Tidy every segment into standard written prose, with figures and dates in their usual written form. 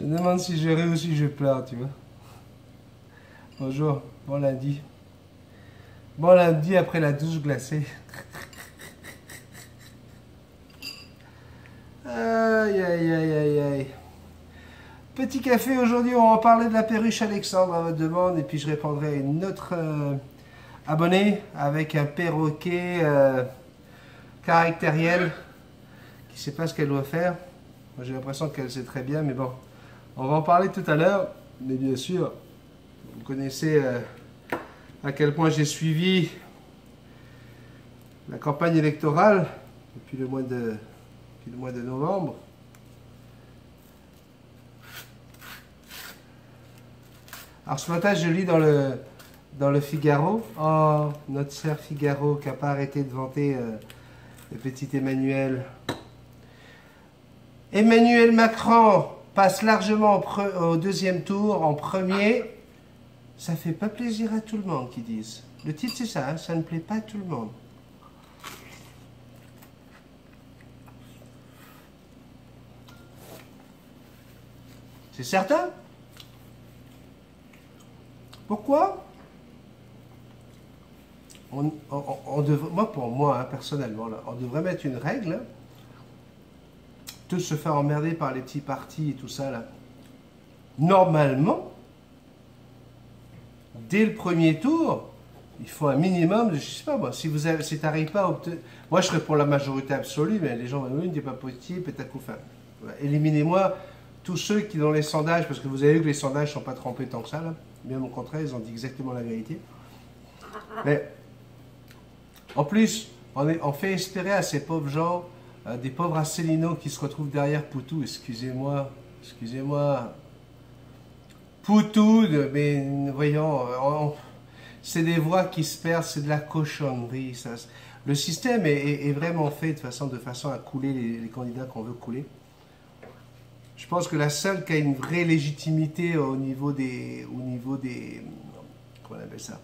me demande si je ris ou si je pleure, tu vois. Bonjour, bon lundi. Bon lundi après la douche glacée. Aïe, aïe, aïe, aïe, aïe. Petit café, aujourd'hui, on va en parler de la perruche Alexandre à votre demande, et puis je répondrai à une autre abonnée avec un perroquet caractériel qui ne sait pas ce qu'elle doit faire. Moi, j'ai l'impression qu'elle sait très bien, mais bon, on va en parler tout à l'heure. Mais bien sûr, vous connaissez à quel point j'ai suivi la campagne électorale depuis le mois de novembre. Alors ce matin, je lis dans le Figaro, oh, notre cher Figaro qui n'a pas arrêté de vanter le petit Emmanuel. Emmanuel Macron passe largement au deuxième tour, en premier. Ça fait pas plaisir à tout le monde, qu'ils disent. Le titre, c'est ça, hein, ça ne plaît pas à tout le monde. C'est certain? Pourquoi? Moi, pour moi, hein, personnellement, là, on devrait mettre une règle. Hein, tous se faire emmerder par les petits partis et tout ça, là. Normalement, dès le premier tour, il faut un minimum de, je sais pas moi, si tu n'arrives pas à obtenir... Moi, je serais pour la majorité absolue, mais les gens vont dire, pas possible, pétacoufin. Éliminez-moi tous ceux qui, dans les sondages, parce que vous avez vu que les sondages ne sont pas trompés tant que ça, là. Bien au contraire, ils ont dit exactement la vérité. Mais, en plus, on fait espérer à ces pauvres gens, des pauvres Asselineaux qui se retrouvent derrière Poutou, excusez-moi, Poutou, mais voyons, c'est des voix qui se perdent, c'est de la cochonnerie. Ça. Le système est vraiment fait de façon à couler les candidats qu'on veut couler. Je pense que la seule qui a une vraie légitimité au niveau des comment on appelle ça,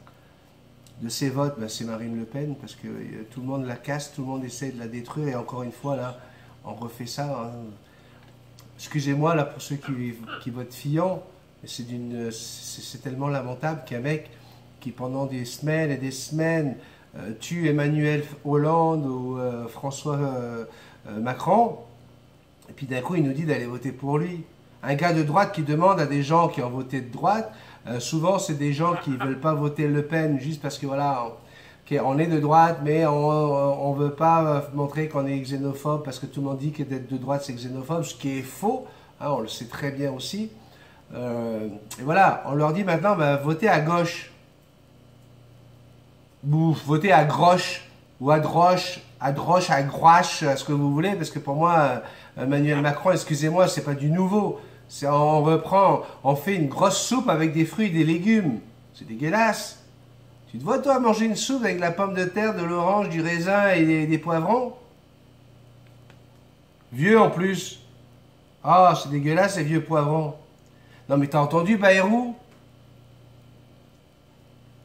de ses votes, ben c'est Marine Le Pen, parce que tout le monde la casse, tout le monde essaie de la détruire, et encore une fois, là, on refait ça. Hein. Excusez-moi, là, pour ceux qui votent Fillon, c'est tellement lamentable qu'un mec qui, pendant des semaines et des semaines, tue Emmanuel Hollande ou François Macron, et puis d'un coup, il nous dit d'aller voter pour lui. Un gars de droite qui demande à des gens qui ont voté de droite, souvent c'est des gens qui ne veulent pas voter Le Pen juste parce que voilà, on est de droite, mais on ne veut pas montrer qu'on est xénophobe parce que tout le monde dit que d'être de droite c'est xénophobe, ce qui est faux, hein, on le sait très bien aussi. Et voilà, on leur dit maintenant, bah, votez à gauche, ou votez à gauche, ou à droche, à gouache, ce que vous voulez, parce que pour moi, Emmanuel Macron, excusez-moi, c'est pas du nouveau. On reprend, on fait une grosse soupe avec des fruits et des légumes. C'est dégueulasse. Tu te vois, toi, manger une soupe avec de la pomme de terre, de l'orange, du raisin et des poivrons? Vieux en plus. Ah, c'est dégueulasse, ces vieux poivrons. Non, mais t'as entendu Bayrou?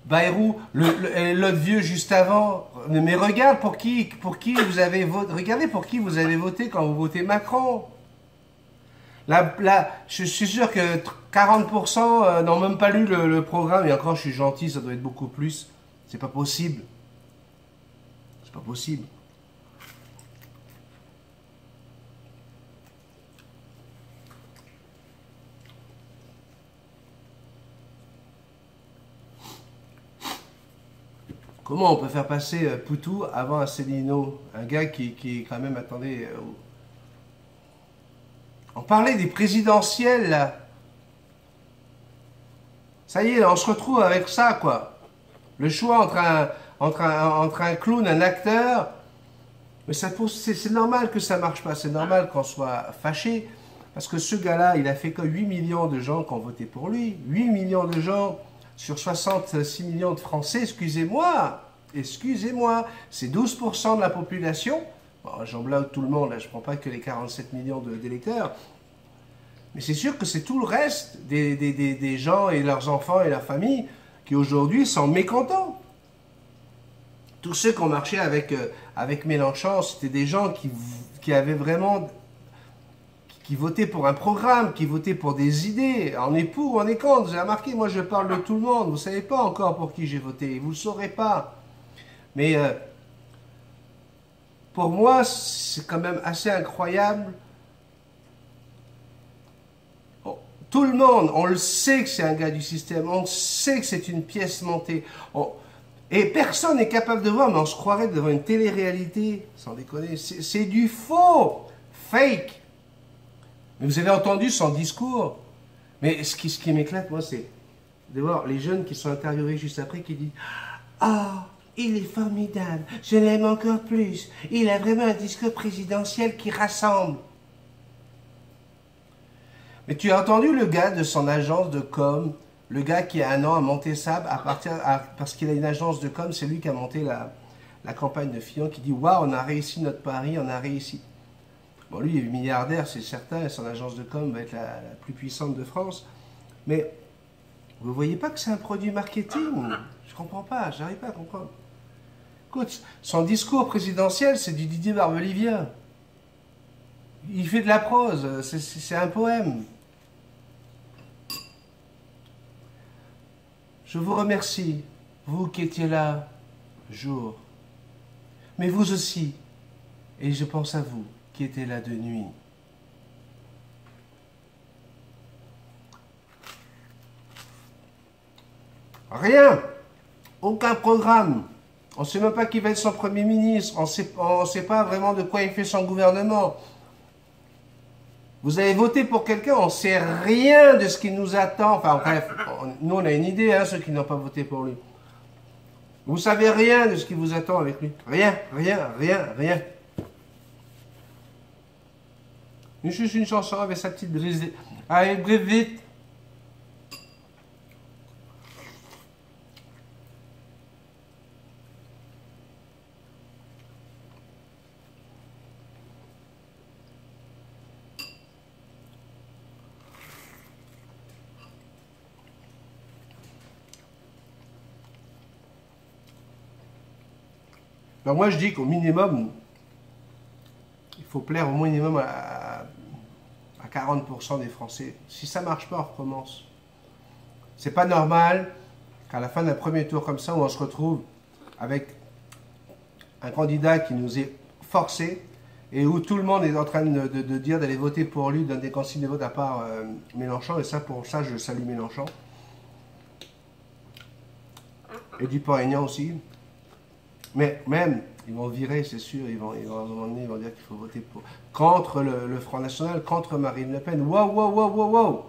Bayrou, l'autre vieux juste avant. Mais regarde pour qui vous avez voté. Regardez pour qui vous avez voté quand vous votez Macron. Là, je suis sûr que 40% n'ont même pas lu le programme. Et encore, je suis gentil, ça doit être beaucoup plus. C'est pas possible. C'est pas possible. Comment on peut faire passer Poutou avant Asselineau, un gars qui quand même, attendez, on parlait des présidentielles, là. Ça y est, là, on se retrouve avec ça, quoi. Le choix entre un clown, un acteur. Mais c'est normal que ça marche pas, c'est normal qu'on soit fâché. Parce que ce gars-là, il a fait que 8 millions de gens qui ont voté pour lui. 8 millions de gens sur 66 millions de Français, excusez-moi, c'est 12% de la population. Bon, j'en blague tout le monde, là, je ne prends pas que les 47 millions d'électeurs. Mais c'est sûr que c'est tout le reste des gens et leurs enfants et leurs familles qui aujourd'hui sont mécontents. Tous ceux qui ont marché avec Mélenchon, c'était des gens qui avaient vraiment... qui votait pour un programme, qui votait pour des idées. On est pour ou on est contre. Vous avez remarqué, moi je parle de tout le monde. Vous ne savez pas encore pour qui j'ai voté. Vous ne le saurez pas. Mais pour moi, c'est quand même assez incroyable. Tout le monde, on le sait que c'est un gars du système. On sait que c'est une pièce montée. Et personne n'est capable de voir, mais on se croirait devant une télé-réalité. Sans déconner. C'est du faux. Fake. Mais vous avez entendu son discours. Mais ce qui m'éclate, moi, c'est de voir les jeunes qui sont interviewés juste après qui disent « Ah, il est formidable, je l'aime encore plus. Il a vraiment un discours présidentiel qui rassemble. » Mais tu as entendu le gars de son agence de com, le gars qui a un an a monté ça parce qu'il a une agence de com, c'est lui qui a monté la campagne de Fillon, qui dit « Waouh, on a réussi notre pari, on a réussi. » Bon, lui, il est milliardaire, c'est certain, et son agence de com va être la plus puissante de France. Mais vous ne voyez pas que c'est un produit marketing? Je ne comprends pas, je n'arrive pas à comprendre. Écoute, son discours présidentiel, c'est du Didier Barbelivien. Il fait de la prose, c'est un poème. Je vous remercie, vous qui étiez là, jour. Mais vous aussi, et je pense à vous, qui était là de nuit. Rien, aucun programme. On ne sait même pas qui va être son Premier ministre. On ne sait pas vraiment de quoi il fait son gouvernement. Vous avez voté pour quelqu'un, on ne sait rien de ce qui nous attend. Enfin bref, nous on a une idée, hein, ceux qui n'ont pas voté pour lui. Vous ne savez rien de ce qui vous attend avec lui. Rien, rien, rien, rien. Juste une chanson avec sa petite brise. Allez, bref, vite. Donc moi je dis qu'au minimum, il faut plaire au minimum à 40% des Français. Si ça ne marche pas, on recommence. C'est pas normal qu'à la fin d'un premier tour comme ça, où on se retrouve avec un candidat qui nous est forcé et où tout le monde est en train de dire d'aller voter pour lui, donner des consignes de vote à part Mélenchon. Et ça, pour ça, je salue Mélenchon. Et Dupont-Aignan aussi. Mais même, ils vont virer, c'est sûr, ils vont à un moment donné, ils vont dire qu'il faut voter contre le Front National, contre Marine Le Pen. Wow, wow, wow, wow, wow.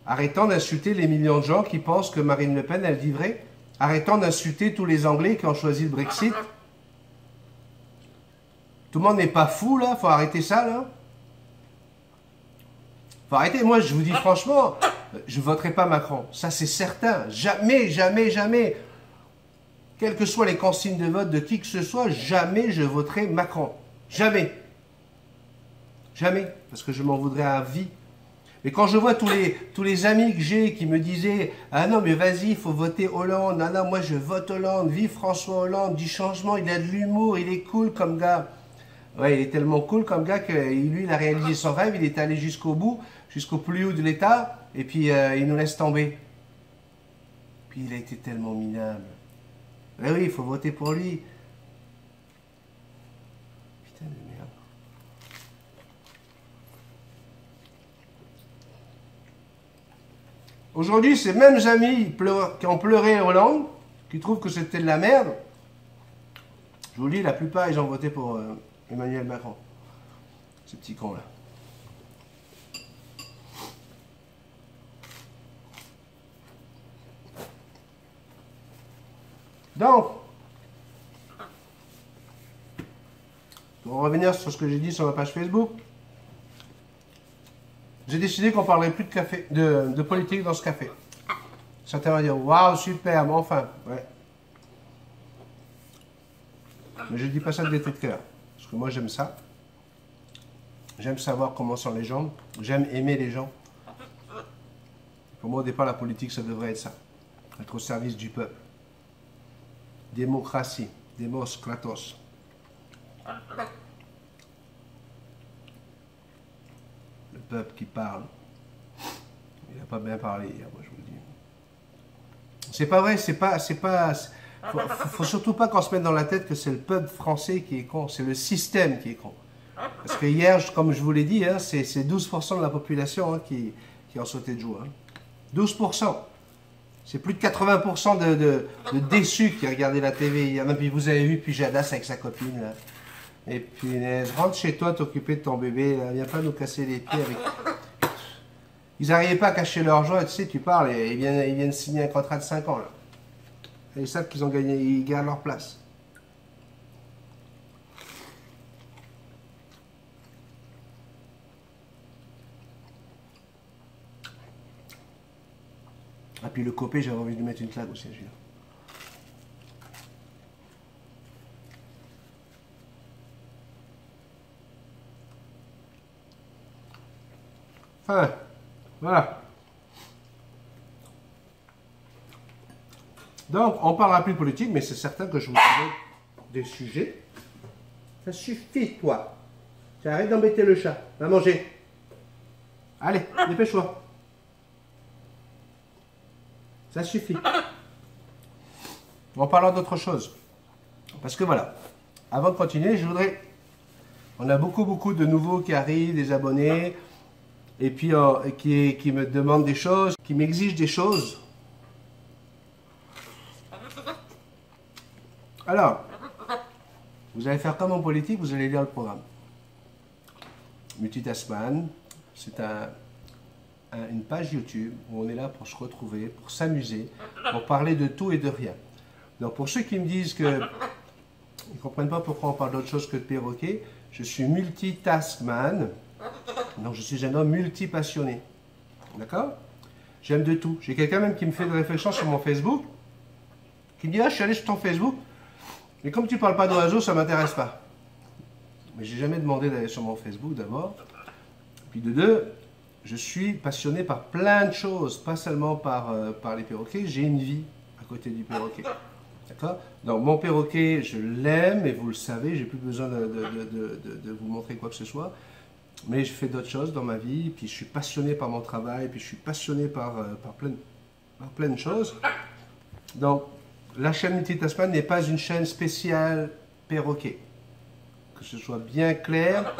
Arrêtons d'insulter les millions de gens qui pensent que Marine Le Pen, elle dit vrai. Arrêtons d'insulter tous les Anglais qui ont choisi le Brexit. Tout le monde n'est pas fou, là. Faut arrêter ça, là. Faut arrêter. Moi, je vous dis franchement, je ne voterai pas Macron. Ça, c'est certain. Jamais, jamais, jamais. Quelles que soient les consignes de vote de qui que ce soit, jamais je voterai Macron. Jamais. Jamais. Parce que je m'en voudrais à vie. Mais quand je vois tous les amis que j'ai qui me disaient « Ah non, mais vas-y, il faut voter Hollande. Ah non, moi je vote Hollande. Vive François Hollande. Du changement, il a de l'humour. Il est cool comme gars. » Ouais, il est tellement cool comme gars que lui, il a réalisé son rêve. Il est allé jusqu'au bout, jusqu'au plus haut de l'État. Et puis, il nous laisse tomber. Puis, il a été tellement minable. Ben oui, il faut voter pour lui. Putain de merde. Aujourd'hui, ces mêmes amis qui ont pleuré Hollande, qui trouvent que c'était de la merde, je vous le dis, la plupart, ils ont voté pour Emmanuel Macron. Ces petits cons-là. Donc, pour revenir sur ce que j'ai dit sur ma page Facebook, j'ai décidé qu'on ne parlerait plus de café, de politique dans ce café. Certains vont dire, waouh, super, mais enfin, ouais. Mais je ne dis pas ça de gaieté de cœur, parce que moi j'aime ça. J'aime savoir comment sont les gens, j'aime aimer les gens. Pour moi, au départ, la politique, ça devrait être ça. Être au service du peuple. Démocratie, démos, kratos. peuple qui parle. Il n'a pas bien parlé hier, moi je vous le dis. C'est pas vrai, faut surtout pas qu'on se mette dans la tête que c'est le peuple français qui est con, c'est le système qui est con. Parce que hier, comme je vous l'ai dit, hein, c'est 12% de la population hein, qui ont sauté de joie. Hein. 12%. C'est plus de 80% de déçus qui regardaient la TV hier. Et puis vous avez vu Pujadas avec sa copine. Là. Et puis, rentre chez toi, t'occuper de ton bébé. Là. Viens pas nous casser les pieds avec... Ils n'arrivaient pas à cacher leur joie. Tu sais, tu parles et ils viennent signer un contrat de 5 ans. Là. Et ils savent qu'ils ont gagné, ils gardent leur place. Ah puis le copé, j'avais envie de lui mettre une claque aussi, celui-là. Enfin, voilà. Donc, on parlera plus de politique, mais c'est certain que je vous trouverai des sujets. Ça suffit, toi. Tu arrêtes d'embêter le chat. Va manger. Allez, dépêche-toi. Ça suffit. On parlera d'autre chose. Parce que voilà, avant de continuer, je voudrais... On a beaucoup de nouveaux qui arrivent, des abonnés, et puis qui me demandent des choses, qui m'exigent des choses. Alors, vous allez faire comme en politique, vous allez lire le programme. Multitaskman, c'est une page YouTube où on est là pour se retrouver, pour s'amuser, pour parler de tout et de rien. Donc pour ceux qui me disent qu'ils ne comprennent pas pourquoi on parle d'autre chose que de perroquet, je suis multitaskman, donc je suis un homme multipassionné. D'accord? J'aime de tout. J'ai quelqu'un même qui me fait des réflexions sur mon Facebook, qui me dit « Ah, je suis allé sur ton Facebook, mais comme tu ne parles pas d'oiseaux, ça ne m'intéresse pas. » Mais j'ai jamais demandé d'aller sur mon Facebook d'abord. Puis de deux, je suis passionné par plein de choses, pas seulement par les perroquets. J'ai une vie à côté du perroquet. D'accord? Donc mon perroquet, je l'aime, et vous le savez, j'ai plus besoin de vous montrer quoi que ce soit. Mais je fais d'autres choses dans ma vie, puis je suis passionné par mon travail, puis je suis passionné par plein de choses. Donc la chaîne Multitaskman n'est pas une chaîne spéciale perroquet. Que ce soit bien clair,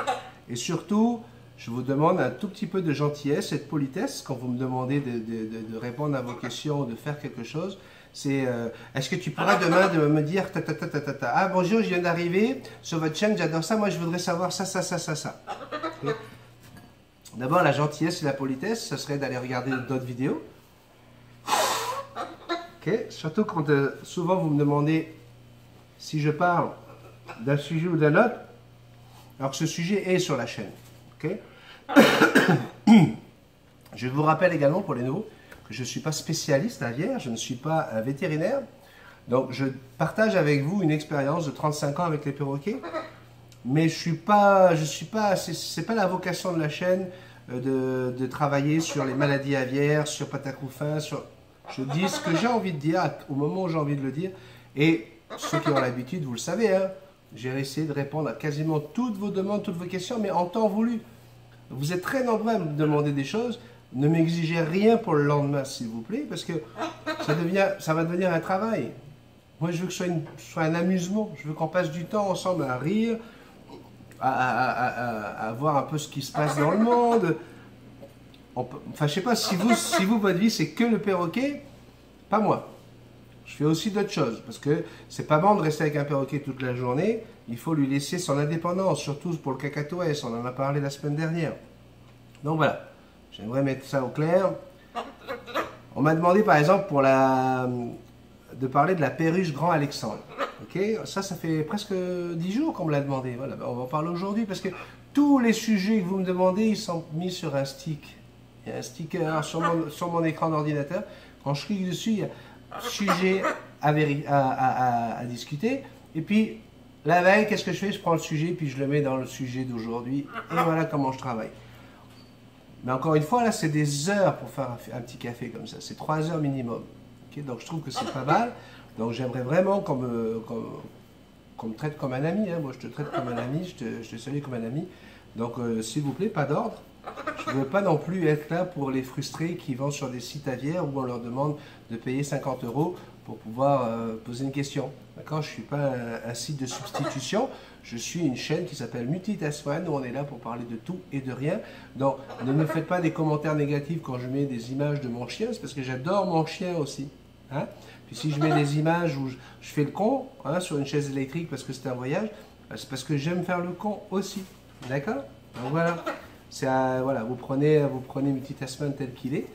et surtout, je vous demande un tout petit peu de gentillesse et de politesse quand vous me demandez de répondre à vos questions, de faire quelque chose. C'est, est-ce que tu pourrais demain me dire, ah bonjour, je viens d'arriver sur votre chaîne, j'adore ça, moi je voudrais savoir ça. Okay. D'abord, la gentillesse et la politesse, ce serait d'aller regarder d'autres vidéos. Okay. Surtout quand souvent vous me demandez si je parle d'un sujet ou d'un autre, alors que ce sujet est sur la chaîne. Okay. Je vous rappelle également pour les nouveaux que je ne suis pas spécialiste aviaire, je ne suis pas un vétérinaire, donc je partage avec vous une expérience de 35 ans avec les perroquets, mais c'est pas la vocation de la chaîne de travailler sur les maladies aviaires, sur Patacroufin, je dis ce que j'ai envie de dire au moment où j'ai envie de le dire, et ceux qui ont l'habitude, vous le savez, hein, j'ai essayé de répondre à quasiment toutes vos demandes, toutes vos questions, mais en temps voulu. Vous êtes très nombreux à me demander des choses. Ne m'exigez rien pour le lendemain, s'il vous plaît, parce que ça va devenir un travail. Moi, je veux que ce soit un amusement. Je veux qu'on passe du temps ensemble à rire, à voir un peu ce qui se passe dans le monde. Enfin, je sais pas, si vous, votre vie, c'est que le perroquet, pas moi. Je fais aussi d'autres choses, parce que c'est pas bon de rester avec un perroquet toute la journée. Il faut lui laisser son indépendance, surtout pour le cacatoès. On en a parlé la semaine dernière. Donc voilà, j'aimerais mettre ça au clair. On m'a demandé par exemple de parler de la perruche Grand Alexandre. Okay, ça fait presque 10 jours qu'on me l'a demandé. Voilà, on va en parler aujourd'hui, parce que tous les sujets que vous me demandez, ils sont mis sur un stick. Il y a un sticker sur mon écran d'ordinateur. Quand je clique dessus, il y a sujet à discuter. Et puis, la veille, qu'est-ce que je fais? Je prends le sujet, puis je le mets dans le sujet d'aujourd'hui. Et voilà comment je travaille. Mais encore une fois, là, c'est des heures pour faire un petit café comme ça. C'est 3 heures minimum. Okay, donc, je trouve que c'est pas mal. Donc, j'aimerais vraiment qu'on me traite comme un ami. Hein. Moi, je te traite comme un ami. Je te salue comme un ami. Donc, s'il vous plaît, pas d'ordre. Je ne veux pas non plus être là pour les frustrés qui vont sur des sites aviaires où on leur demande de payer 50 € pour pouvoir poser une question. D'accord? Je ne suis pas un site de substitution. Je suis une chaîne qui s'appelle Multitask1 où on est là pour parler de tout et de rien. Donc, ne me faites pas des commentaires négatifs quand je mets des images de mon chien. C'est parce que j'adore mon chien aussi. Hein? Puis si je mets des images où je fais le con hein, sur une chaise électrique parce que c'est un voyage, c'est parce que j'aime faire le con aussi. D'accord? Donc voilà. Voilà, vous prenez Multitask1 tel qu'il est,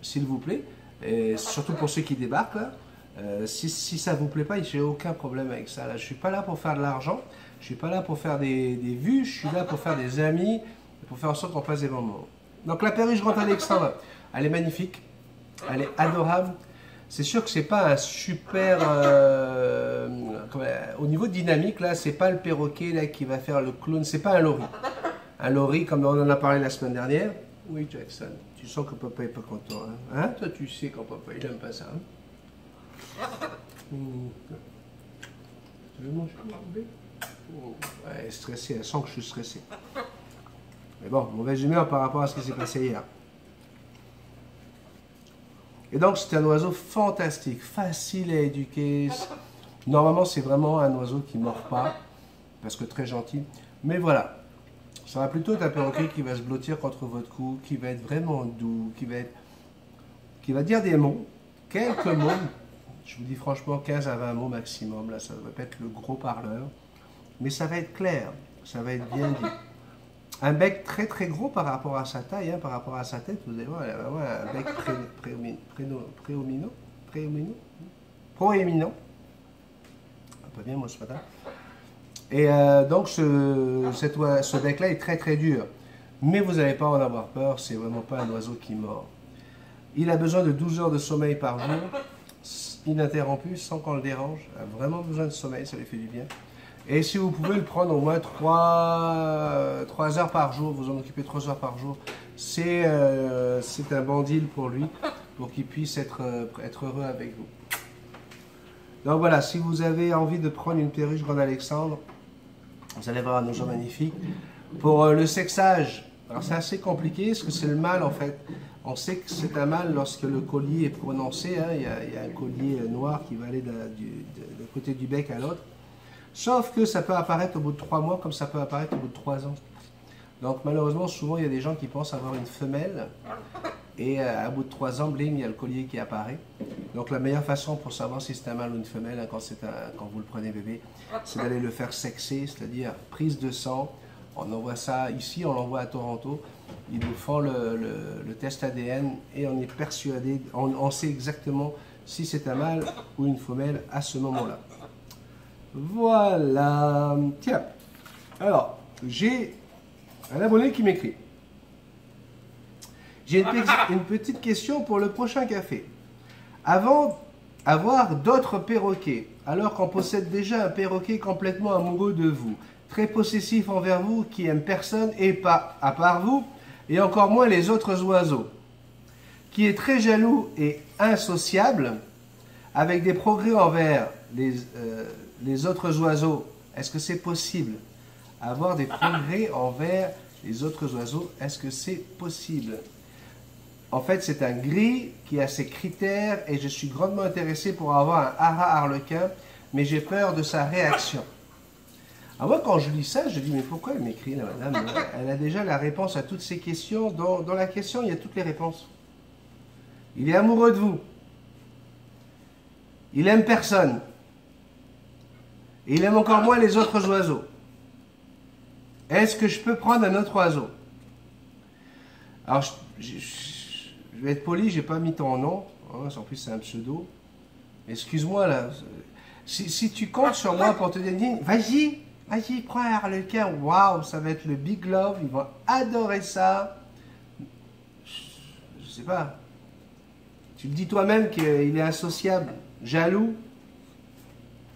s'il vous plaît. Et surtout pour ceux qui débarquent là. Si ça ne vous plaît pas, j'ai aucun problème avec ça. Là, je ne suis pas là pour faire de l'argent. Je ne suis pas là pour faire des vues. Je suis là pour faire des amis, pour faire en sorte qu'on passe des bons moments. Donc la perruche Grand Alexandre, elle est magnifique. Elle est adorable. C'est sûr que c'est pas un super... au niveau dynamique, là, c'est pas le perroquet là, qui va faire le clown. C'est pas un lori. Un lori, comme on en a parlé la semaine dernière. Oui, Jackson, tu sens que papa est pas content. Hein? Toi, tu sais quand papa, il aime pas ça. Hein? Tu veux manger, bébé? Ouais, stressé, elle sent que je suis stressé. Mais bon, mauvaise humeur par rapport à ce qui s'est passé hier. Et donc, c'est un oiseau fantastique, facile à éduquer. Normalement, c'est vraiment un oiseau qui ne mord pas, parce que très gentil. Mais voilà, ça va plutôt être un perroquet qui va se blottir contre votre cou, qui va être vraiment doux, qui va dire des mots, quelques mots. Je vous dis franchement 15 à 20 mots maximum, là ça va pas être le gros parleur, mais ça va être clair, ça va être bien dit. Un bec très très gros par rapport à sa taille, hein, par rapport à sa tête, vous allez voir, il a vraiment un bec proéminent, pas bien moi ce matin. Et donc ce bec-là est très très dur, mais vous n'allez pas en avoir peur, c'est vraiment pas un oiseau qui mord. Il a besoin de 12 heures de sommeil par jour, ininterrompu, sans qu'on le dérange. Il a vraiment besoin de sommeil, ça lui fait du bien. Et si vous pouvez le prendre au moins 3 heures par jour, vous en occupez 3 heures par jour, c'est un bon deal pour lui, pour qu'il puisse être heureux avec vous. Donc voilà, si vous avez envie de prendre une perruche Grand Alexandre, vous allez voir un oiseau magnifique. Pour le sexage, alors c'est assez compliqué, parce que c'est le mâle en fait. On sait que c'est un mâle lorsque le collier est prononcé. Hein, il y a un collier noir qui va aller d'un côté du bec à l'autre. Sauf que ça peut apparaître au bout de 3 mois, comme ça peut apparaître au bout de 3 ans. Donc malheureusement, souvent, il y a des gens qui pensent avoir une femelle. Et à bout de 3 ans, bling, il y a le collier qui apparaît. Donc la meilleure façon pour savoir si c'est un mâle ou une femelle, hein, quand vous le prenez bébé, c'est d'aller le faire sexer, c'est-à-dire prise de sang. On envoie ça ici, on l'envoie à Toronto. Ils nous font le test ADN et on est persuadé, on sait exactement si c'est un mâle ou une femelle à ce moment-là. Voilà. Tiens, alors, j'ai un abonné qui m'écrit. J'ai une petite question pour le prochain café. Avant avoir d'autres perroquets, alors qu'on possède déjà un perroquet complètement amoureux de vous, très possessif envers vous, qui aime personne et pas à part vous, et encore moins les autres oiseaux, qui est très jaloux et insociable, avec des progrès envers les autres oiseaux. Est-ce que c'est possible? Avoir des progrès envers les autres oiseaux, est-ce que c'est possible? En fait, c'est un gris qui a ses critères et je suis grandement intéressé pour avoir un haras arlequin, mais j'ai peur de sa réaction. Alors moi, quand je lis ça, je dis, mais pourquoi elle m'écrit, la madame? Elle a déjà la réponse à toutes ces questions. Dans la question, il y a toutes les réponses. Il est amoureux de vous. Il aime personne. Et il aime encore moins les autres oiseaux. Est-ce que je peux prendre un autre oiseau? Alors, je vais être poli, j'ai pas mis ton nom. Hein, en plus, c'est un pseudo. Excuse-moi, là. Si tu comptes sur moi pour te dire, vas-y, prends un harlequin. Waouh, ça va être le big love. Ils vont adorer ça. Je sais pas. Tu le dis toi-même qu'il est insociable, jaloux.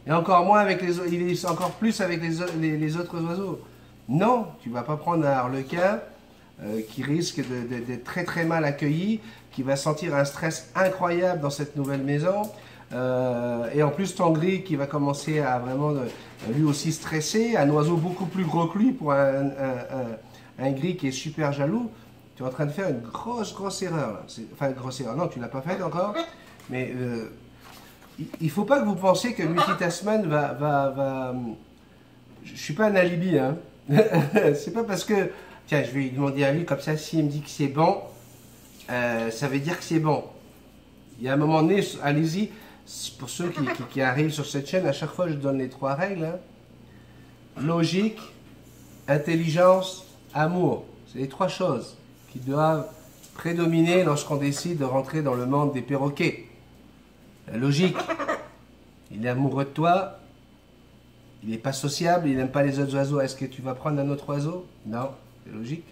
Et encore moins avec il est encore plus avec les autres oiseaux. Non, tu ne vas pas prendre un harlequin qui risque d'être très très mal accueilli, qui va sentir un stress incroyable dans cette nouvelle maison. Et en plus, ton gris qui va commencer à vraiment lui aussi stresser, un oiseau beaucoup plus gros que lui pour un gris qui est super jaloux. tu es en train de faire une grosse erreur. Là. Enfin, une grosse erreur. Non, tu ne l'as pas faite encore. Mais il ne faut pas que vous pensiez que Multitasman va... Je ne suis pas un alibi, hein. C'est pas parce que... Tiens, je vais lui demander à lui, comme ça, s'il me dit que c'est bon, ça veut dire que c'est bon. Il y a un moment donné, allez-y, pour ceux qui arrivent sur cette chaîne, à chaque fois, je donne les 3 règles. Hein. Logique, intelligence, amour. C'est les 3 choses qui doivent prédominer lorsqu'on décide de rentrer dans le monde des perroquets. La logique, il est amoureux de toi, il n'est pas sociable, il n'aime pas les autres oiseaux. Est-ce que tu vas prendre un autre oiseau? Non, c'est logique.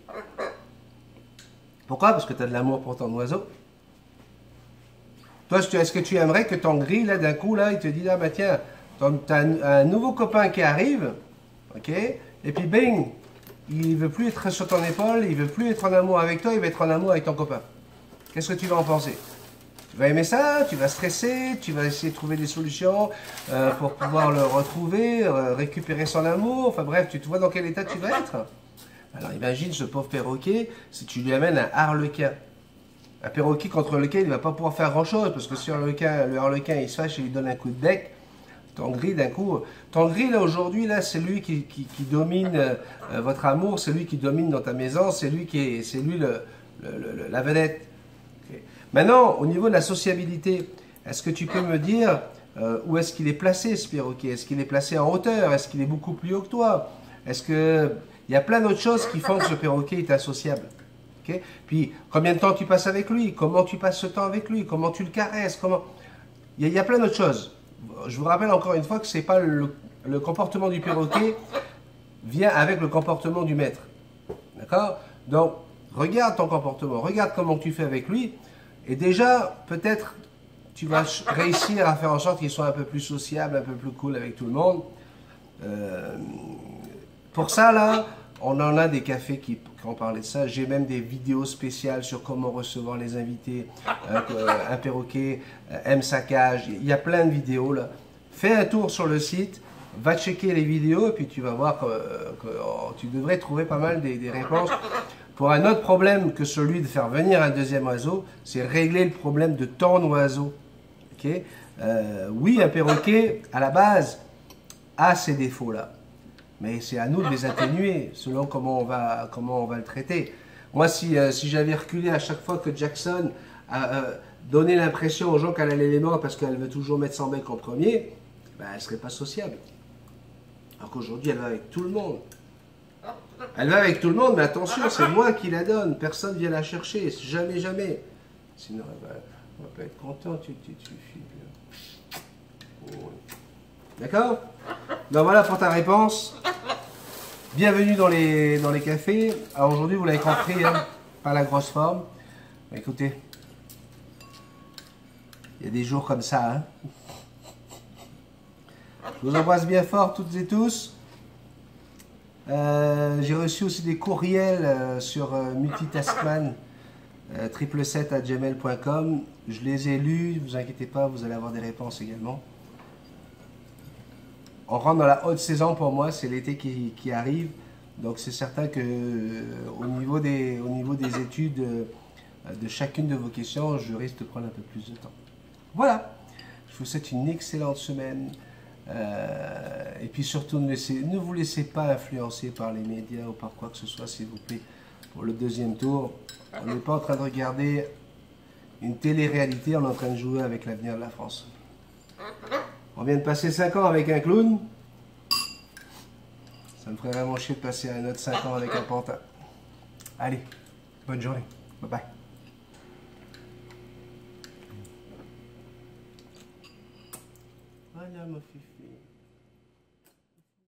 Pourquoi? Parce que tu as de l'amour pour ton oiseau. Toi, est-ce que tu aimerais que ton gris, là, d'un coup, là, il te dit, ah, bah tiens, tu as un nouveau copain qui arrive, ok, et puis bing, il veut plus être sur ton épaule, il veut plus être en amour avec toi, il va être en amour avec ton copain. Qu'est-ce que tu vas en penser? Tu vas aimer ça, tu vas stresser, tu vas essayer de trouver des solutions pour pouvoir le retrouver, récupérer son amour, enfin bref, tu te vois dans quel état tu vas être. Alors imagine ce pauvre perroquet, si tu lui amènes un harlequin. Un perroquet contre lequel il ne va pas pouvoir faire grand-chose, parce que si le harlequin il se fâche et lui donne un coup de bec, ton gris d'un coup... Ton gris là aujourd'hui, là, c'est lui qui domine votre amour, c'est lui qui domine dans ta maison, c'est lui la vedette. Okay. Maintenant, au niveau de la sociabilité, est-ce que tu peux me dire où est-ce qu'il est placé ce perroquet? Est-ce qu'il est placé en hauteur? Est-ce qu'il est beaucoup plus haut que toi? Est-ce que... Il y a plein d'autres choses qui font que ce perroquet est associable. Okay? Puis, combien de temps tu passes avec lui? Comment tu passes ce temps avec lui? Comment tu le caresses? Comment... Il y a plein d'autres choses. Je vous rappelle encore une fois que c'est pas le comportement du perroquet vient avec le comportement du maître. D'accord? Donc, regarde ton comportement, regarde comment tu fais avec lui, et déjà, peut-être, tu vas réussir à faire en sorte qu'il soit un peu plus sociable, un peu plus cool avec tout le monde. Pour ça, là, on en a des cafés qui ont parlé de ça. J'ai même des vidéos spéciales sur comment recevoir les invités. Un perroquet aime sa cage. Il y a plein de vidéos là. Fais un tour sur le site, va checker les vidéos et puis tu vas voir que tu devrais trouver pas mal des réponses. Pour un autre problème que celui de faire venir un deuxième oiseau, c'est régler le problème de ton oiseau. Okay? Oui, un perroquet, à la base, a ces défauts-là. Mais c'est à nous de les atténuer selon comment on va le traiter. Moi, si j'avais reculé à chaque fois que Jackson a donné l'impression aux gens qu'elle allait les mordre parce qu'elle veut toujours mettre son bec en premier, ben, elle ne serait pas sociable. Alors qu'aujourd'hui, elle va avec tout le monde. Elle va avec tout le monde, mais attention, c'est moi qui la donne. Personne ne vient la chercher. Jamais, jamais. Sinon, elle va pas être contente. Tu files. Oh. D'accord? Donc voilà pour ta réponse. Bienvenue dans les cafés. Alors aujourd'hui, vous l'avez compris, hein, pas la grosse forme. Mais écoutez, il y a des jours comme ça. Hein. Je vous embrasse bien fort toutes et tous. J'ai reçu aussi des courriels sur Multitaskman 777@gmail.com. Je les ai lus, ne vous inquiétez pas, vous allez avoir des réponses également. On rentre dans la haute saison pour moi, c'est l'été qui arrive. Donc c'est certain que au niveau des études de chacune de vos questions, je risque de prendre un peu plus de temps. Voilà, je vous souhaite une excellente semaine. Et puis surtout, ne vous laissez pas influencer par les médias ou par quoi que ce soit, s'il vous plaît, pour le deuxième tour. On n'est pas en train de regarder une télé-réalité, on est en train de jouer avec l'avenir de la France. On vient de passer 5 ans avec un clown. Ça me ferait vraiment chier de passer un autre 5 ans avec un pantin. Allez, bonne journée. Bye bye. Voilà, mon fifi.